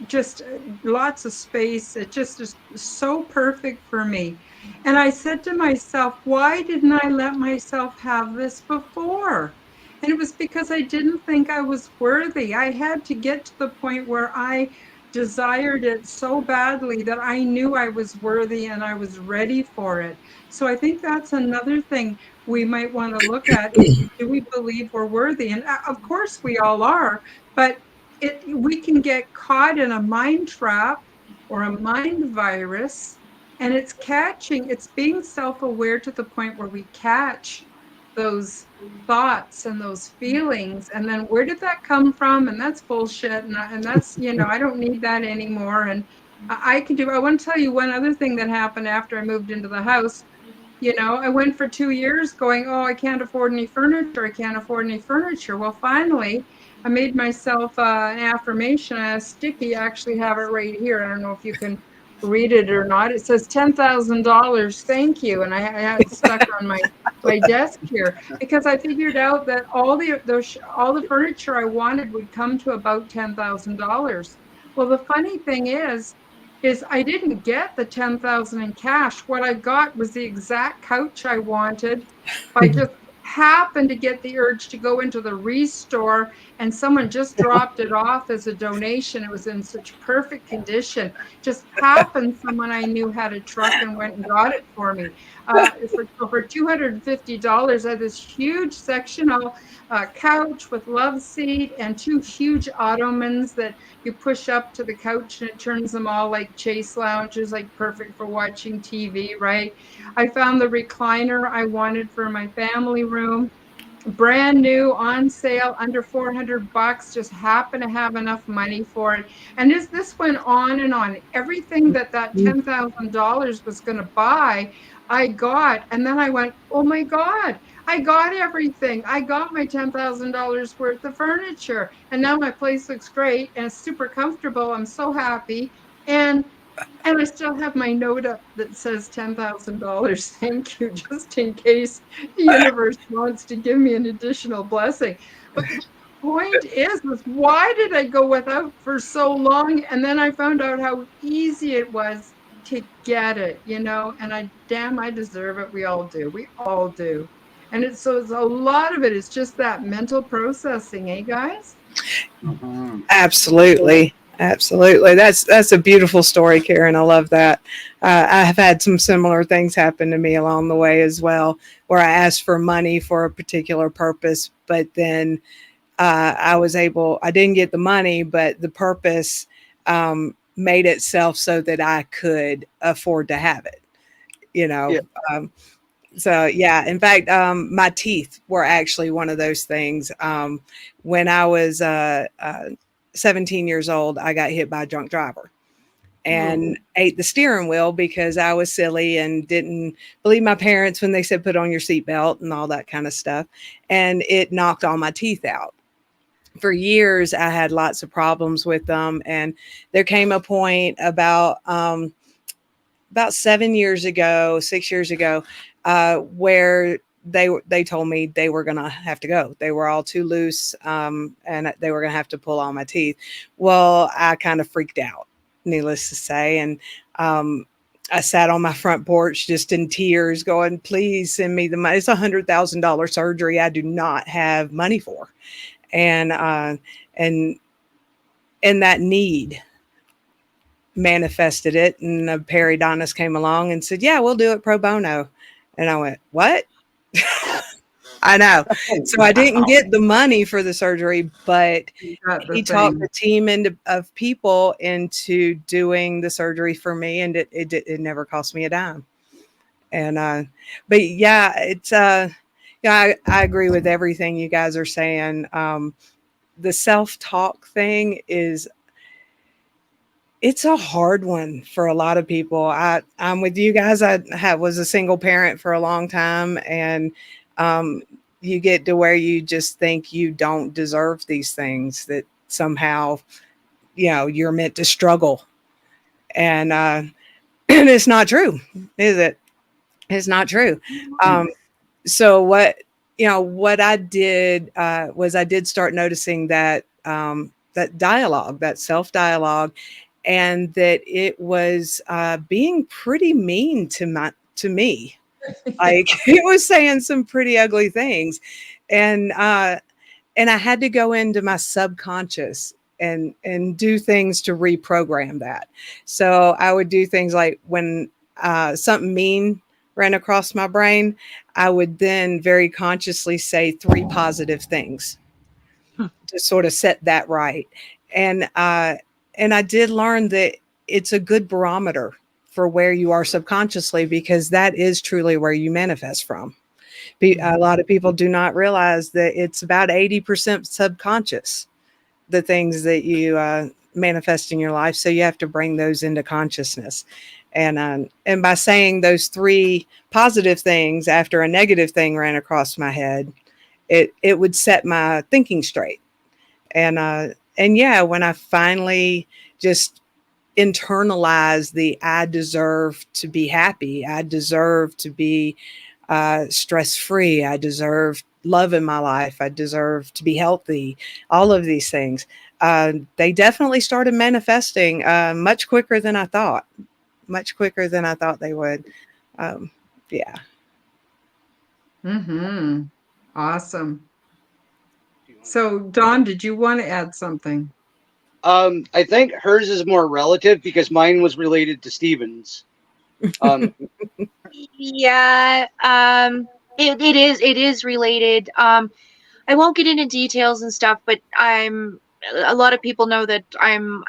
A: just lots of space. It just is so perfect for me. And I said to myself, why didn't I let myself have this before? And it was because I didn't think I was worthy. I had to get to the point where I desired it so badly that I knew I was worthy and I was ready for it. So I think that's another thing we might want to look at. Do we believe we're worthy? And of course we all are, but we can get caught in a mind trap or a mind virus, and it's being self-aware to the point where we catch those thoughts and those feelings, and then where did that come from? And that's bullshit, and that's I don't need that anymore. And I want to tell you one other thing that happened after I moved into the house. I went for 2 years going, oh, I can't afford any furniture. I can't afford any furniture. Well, finally, I made myself an affirmation, a sticky. I actually have it right here. I don't know if you can read it or not. It says $10,000. Thank you. And I had it stuck on my desk here because I figured out that all the furniture I wanted would come to about $10,000. Well, the funny thing is I didn't get the 10,000 in cash. What I got was the exact couch I wanted. I just happened to get the urge to go into the restore, and someone just dropped it off as a donation. It was in such perfect condition. Just happened someone I knew had a truck and went and got it for me. For $250, I had this huge sectional couch with love seat and 2 huge ottomans that you push up to the couch and it turns them all like chase lounges, like perfect for watching TV, right? I found the recliner I wanted for my family room, brand new, on sale, under $400, just happened to have enough money for it. And this went on and on. Everything that $10,000 was going to buy, I got. And then I went, oh my God, I got everything. I got my $10,000 worth of furniture. And now my place looks great and it's super comfortable. I'm so happy. And I still have my note up that says $10,000. Thank you, just in case the universe wants to give me an additional blessing. But point is why did I go without for so long? And then I found out how easy it was to get it, and I deserve it. We all do. We all do. And it's a lot of it is just that mental processing, guys?
C: Mhm.
B: Absolutely. Absolutely. That's a beautiful story, Karen. I love that. I have had some similar things happen to me along the way as well, where I asked for money for a particular purpose, but then I didn't get the money, but the purpose made itself so that I could afford to have it, you know.
D: Yeah.
B: Um, so yeah, in fact, my teeth were actually one of those things. When I was 17 years old, I got hit by a drunk driver and ate the steering wheel because I was silly and didn't believe my parents when they said put on your seatbelt and all that kind of stuff. And it knocked all my teeth out. For years, I had lots of problems with them. And there came a point about 7 years ago, 6 years ago, where they told me they were going to have to go. They were all too loose, and they were going to have to pull all my teeth. Well, I kind of freaked out, needless to say, and I sat on my front porch just in tears, going, "Please send me the money. It's $100,000 surgery. I do not have money for." And that need manifested it, and a periodontist came along and said, "Yeah, we'll do it pro bono." And I went, "What?" I know. So I didn't get the money for the surgery, but
A: You got the
B: he talked the
A: thing.
B: team of people into doing the surgery for me, and it never cost me a dime. And but yeah, it's yeah, I agree with everything you guys are saying. The self-talk thing is, it's a hard one for a lot of people. I'm with you guys. Was a single parent for a long time, and you get to where you just think you don't deserve these things, that somehow, you're meant to struggle. And and it's not true, is it? It's not true. So what I did was I did start noticing that that dialogue, that self dialogue, and that it was being pretty mean to me. Like, it was saying some pretty ugly things, and I had to go into my subconscious and do things to reprogram that. So I would do things like, when something mean ran across my brain, I would then very consciously say 3 positive things to sort of set that right. And I did learn that it's a good barometer for where you are subconsciously, because that is truly where you manifest from. A lot of people do not realize that it's about 80% subconscious, the things that you manifest in your life. So you have to bring those into consciousness. And by saying those 3 positive things after a negative thing ran across my head, it would set my thinking straight. And yeah, when I finally just internalize I deserve to be happy, I deserve to be stress free, I deserve love in my life, I deserve to be healthy, all of these things, they definitely started manifesting much quicker than I thought, much quicker than I thought they would. Yeah.
A: Awesome. So, Dawn, did you want to add something?
D: I think hers is more relative because mine was related to Stephen's.
E: Yeah, it is related. I won't get into details and stuff, but a lot of people know that I'm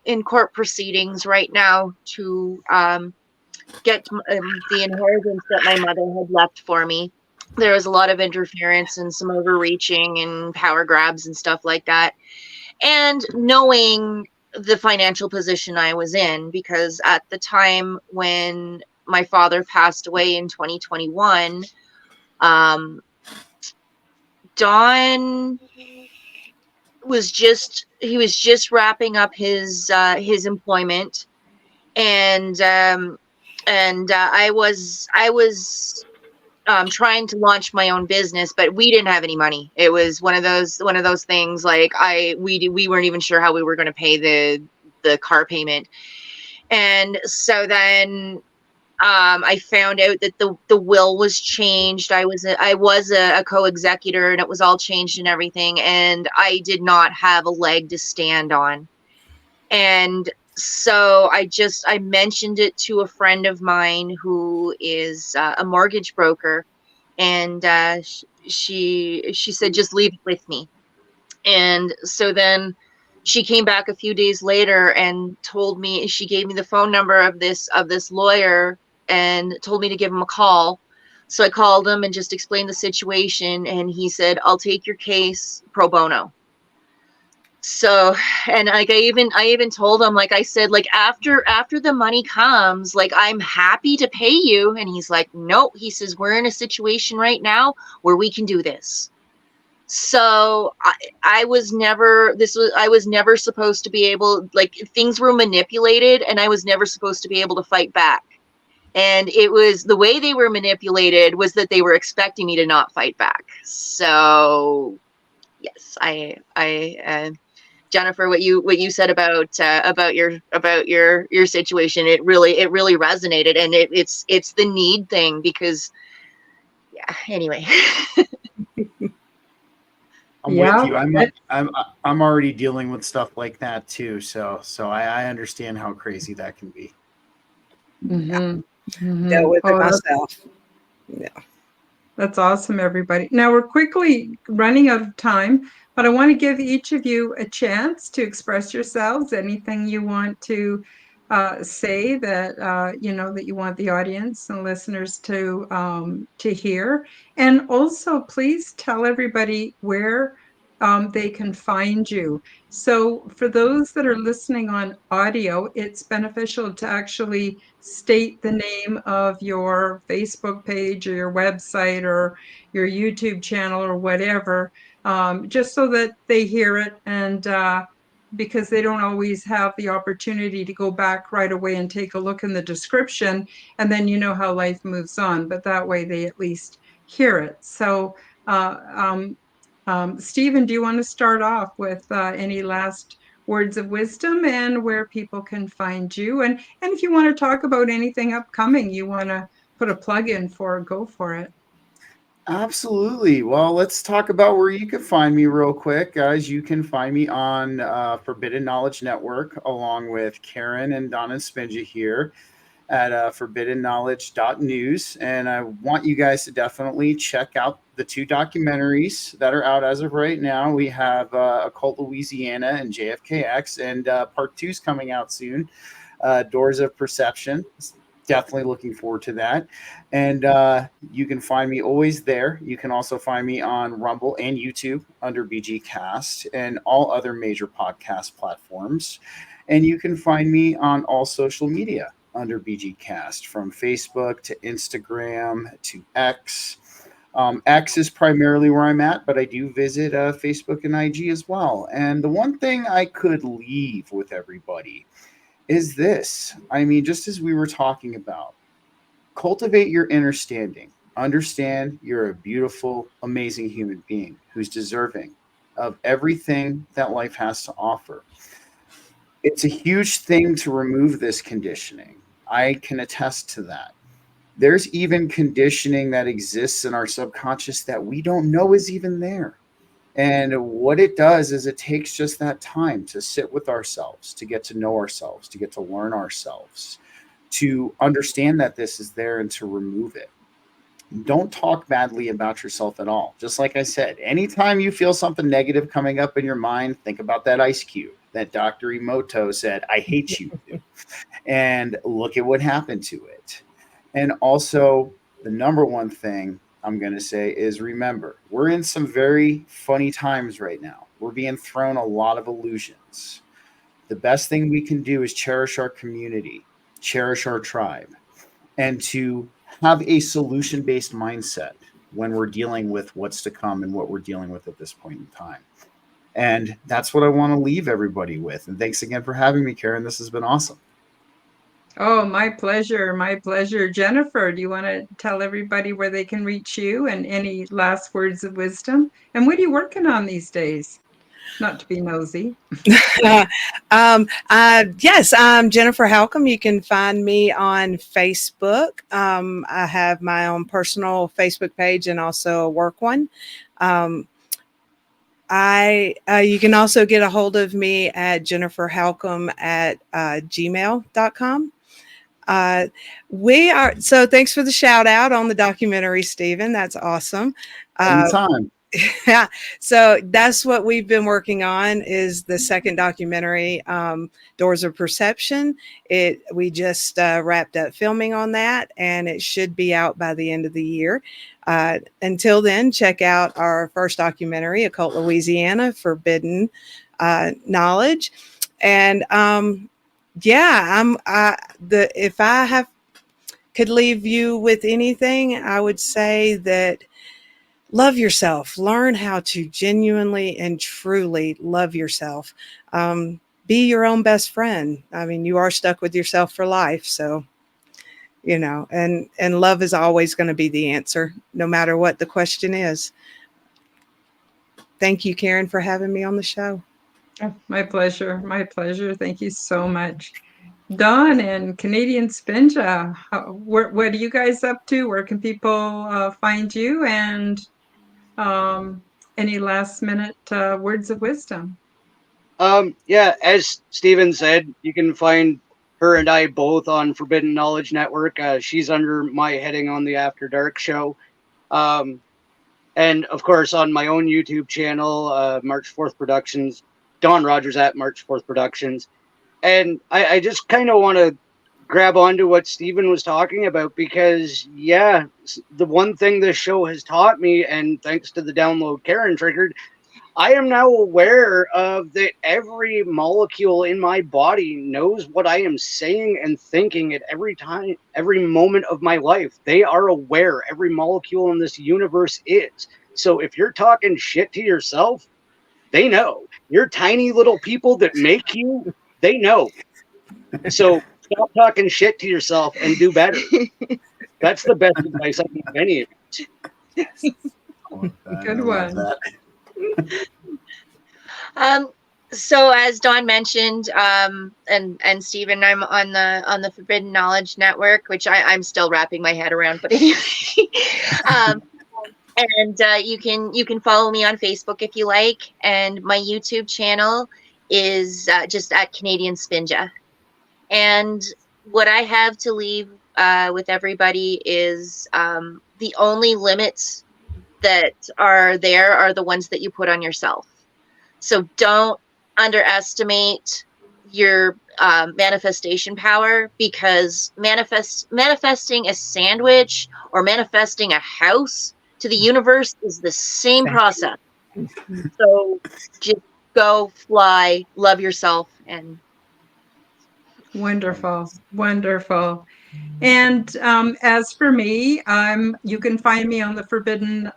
E: in court proceedings right now to get the inheritance that my mother had left for me. There was a lot of interference and some overreaching and power grabs and stuff like that. And knowing the financial position I was in, because at the time when my father passed away in 2021, Don was just wrapping up his employment, and I was trying to launch my own business, but we didn't have any money. It was one of those things like we weren't even sure how we were going to pay the car payment. And so then I found out that the will was changed. I was a co-executor, and it was all changed and everything. And I did not have a leg to stand on. And so I mentioned it to a friend of mine who is a mortgage broker, and she said, just leave it with me. And so then she came back a few days later and told me, she gave me the phone number of this lawyer and told me to give him a call. So I called him and just explained the situation, and he said, I'll take your case pro bono. So, and like I even told him, like I said, like after the money comes, like I'm happy to pay you. And he's like, no, he says, we're in a situation right now where we can do this. So I was never supposed to be able, like things were manipulated, and I was never supposed to be able to fight back. And it was the way they were manipulated was that they were expecting me to not fight back. So yes, Jennifer, what you said about your situation, it really resonated, and it's the need thing, because yeah. Anyway.
C: I'm with you. I'm already dealing with stuff like that too. So I understand how crazy that can be.
A: Mhm. Mhm.
B: Dealt with it
A: that's-
B: myself. Yeah.
A: That's awesome, everybody. Now we're quickly running out of time, but I want to give each of you a chance to express yourselves. Anything you want to say that that you want the audience and listeners to hear, and also please tell everybody where they can find you. So for those that are listening on audio, it's beneficial to actually state the name of your Facebook page or your website or your YouTube channel or whatever, just so that they hear it, and because they don't always have the opportunity to go back right away and take a look in the description, and then you know how life moves on, but that way they at least hear it. So Stephen, do you want to start off with any last words of wisdom and where people can find you? And if you want to talk about anything upcoming you want to put a plug in for, go for it.
C: Absolutely. Well, let's talk about where you can find me real quick, guys. You can find me on Forbidden Knowledge Network, along with Karen and Donna Spinja here at forbiddenknowledge.news. And I want you guys to definitely check out the two documentaries that are out as of right now. We have Occult Louisiana and JFKX, and part 2 is coming out soon, Doors of Perception. Definitely looking forward to that. And you can find me always there. You can also find me on Rumble and YouTube under BG Cast and all other major podcast platforms. And you can find me on all social media under BG Cast, from Facebook to Instagram to X. X is primarily where I'm at, but I do visit Facebook and IG as well. And the one thing I could leave with everybody is this. I mean, just as we were talking about, cultivate your inner standing. Understand you're a beautiful, amazing human being who's deserving of everything that life has to offer. It's a huge thing to remove this conditioning. I can attest to that. There's even conditioning that exists in our subconscious that we don't know is even there. And what it does is it takes just that time to sit with ourselves, to get to know ourselves, to get to learn ourselves, to understand that this is there, and to remove it. Don't talk badly about yourself at all. Just like I said, anytime you feel something negative coming up in your mind, think about that ice cube that Dr. Emoto said, I hate you. And look at what happened to it. And also, the number one thing I'm going to say is, remember, we're in some very funny times right now. We're being thrown a lot of illusions. The best thing we can do is cherish our community, cherish our tribe, and to have a solution-based mindset when we're dealing with what's to come and what we're dealing with at this point in time. And that's what I want to leave everybody with. And thanks again for having me, Karen. This has been awesome.
A: Oh, my pleasure. My pleasure. Jennifer, do you want to tell everybody where they can reach you and any last words of wisdom? And what are you working on these days? Not to be nosy.
B: Yes, I'm Jennifer Halcame. You can find me on Facebook. I have my own personal Facebook page and also a work one. Um, you can also get a hold of me at jenniferhalcome at gmail.com. So thanks for the shout out on the documentary, Stephen. That's awesome.
C: Anytime.
B: Yeah, so that's what we've been working on is the second documentary, Doors of Perception. We just wrapped up filming on that, and it should be out by the end of the year. Until then, check out our first documentary, Occult Louisiana, Forbidden Knowledge. And if I could leave you with anything, I would say that love yourself. Learn how to genuinely and truly love yourself. Be your own best friend. I mean, you are stuck with yourself for life. So, and love is always going to be the answer, no matter what the question is. Thank you, Karen, for having me on the show.
A: Oh, my pleasure. My pleasure. Thank you so much. Dawn and Canadian Spinja, what are you guys up to? Where can people find you? And any last minute words of wisdom?
D: Yeah, as Steven said, you can find her and I both on Forbidden Knowledge Network. She's under my heading on the After Dark show. And of course, on my own YouTube channel, March 4th Productions, Don Rogers at March 4th Productions. And I just kind of want to grab onto what Steven was talking about because, yeah, the one thing this show has taught me, and thanks to the download Karen triggered, I am now aware of that every molecule in my body knows what I am saying and thinking at every time, every moment of my life. They are aware. Every molecule in this universe is. So if you're talking shit to yourself, they know. You're tiny little people that make you, they know. So stop talking shit to yourself and do better. That's the best advice I can give any of you.
A: Good one.
E: So as Dawn mentioned, and Stephen, I'm on the Forbidden Knowledge Network, which I'm still wrapping my head around, but anyway. And you can follow me on Facebook if you like, and my YouTube channel is just at Canadian Spinja. And what I have to leave with everybody is the only limits that are there are the ones that you put on yourself. So don't underestimate your manifestation power, because manifesting a sandwich or manifesting a house to the universe is the same process. So just go, fly, love yourself, and
A: Wonderful, wonderful. And as for me, you can find me on the Forbidden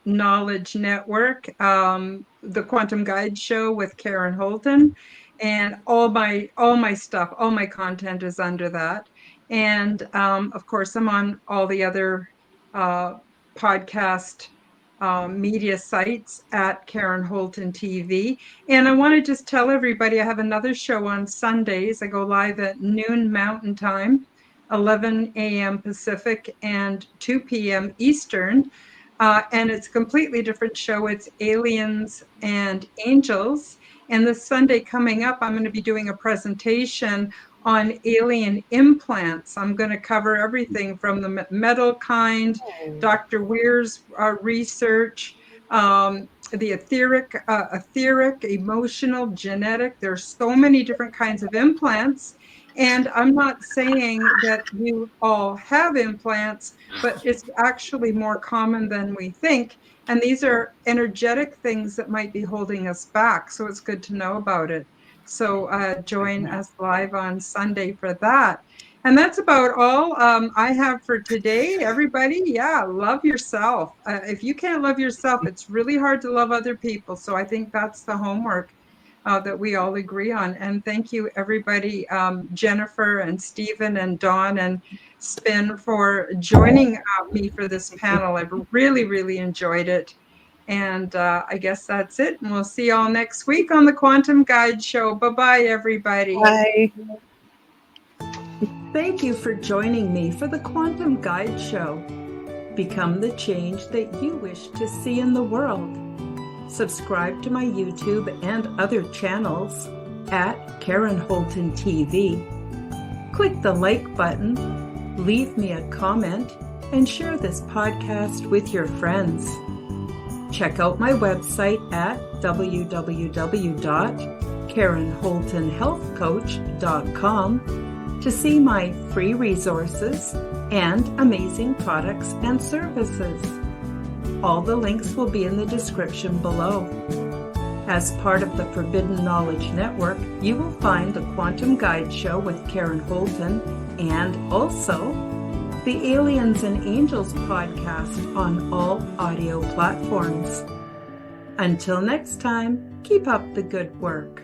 A: Knowledge Network, the Quantum Guide Show with Karen Holton, and all my stuff, all my content is under that. And of course, I'm on all the other podcast media sites at Karen Holton TV. And I want to just tell everybody I have another show on Sundays. I go live at noon Mountain Time, 11 a.m. Pacific, and 2 p.m. Eastern. And it's a completely different show. It's Aliens and Angels. And this Sunday coming up, I'm going to be doing a presentation on alien implants. I'm going to cover everything from the metal kind, Dr. Weir's research, the etheric, emotional, genetic. There's so many different kinds of implants. And I'm not saying that you all have implants, but it's actually more common than we think. And these are energetic things that might be holding us back. So it's good to know about it. So join us live on Sunday for that. And that's about all I have for today. Everybody, yeah, love yourself. If you can't love yourself, it's really hard to love other people. So I think that's the homework. that we all agree on. And thank you, everybody, Jennifer and Stephen and Dawn and Spin, for joining me for this panel. I've really, really enjoyed it. And I guess that's it. And we'll see you all next week on the Quantum Guide Show. Bye-bye, everybody.
B: Bye.
A: Thank you for joining me for the Quantum Guide Show. Become the change that you wish to see in the world. Subscribe to my YouTube and other channels at Karen Holton TV. Click the like button, leave me a comment, and share this podcast with your friends. Check out my website at www.KarenHoltonHealthCoach.com to see my free resources and amazing products and services. All the links will be in the description below. As part of the Forbidden Knowledge Network, you will find the Quantum Guide Show with Karen Holton and also the Aliens and Angels podcast on all audio platforms. Until next time, keep up the good work.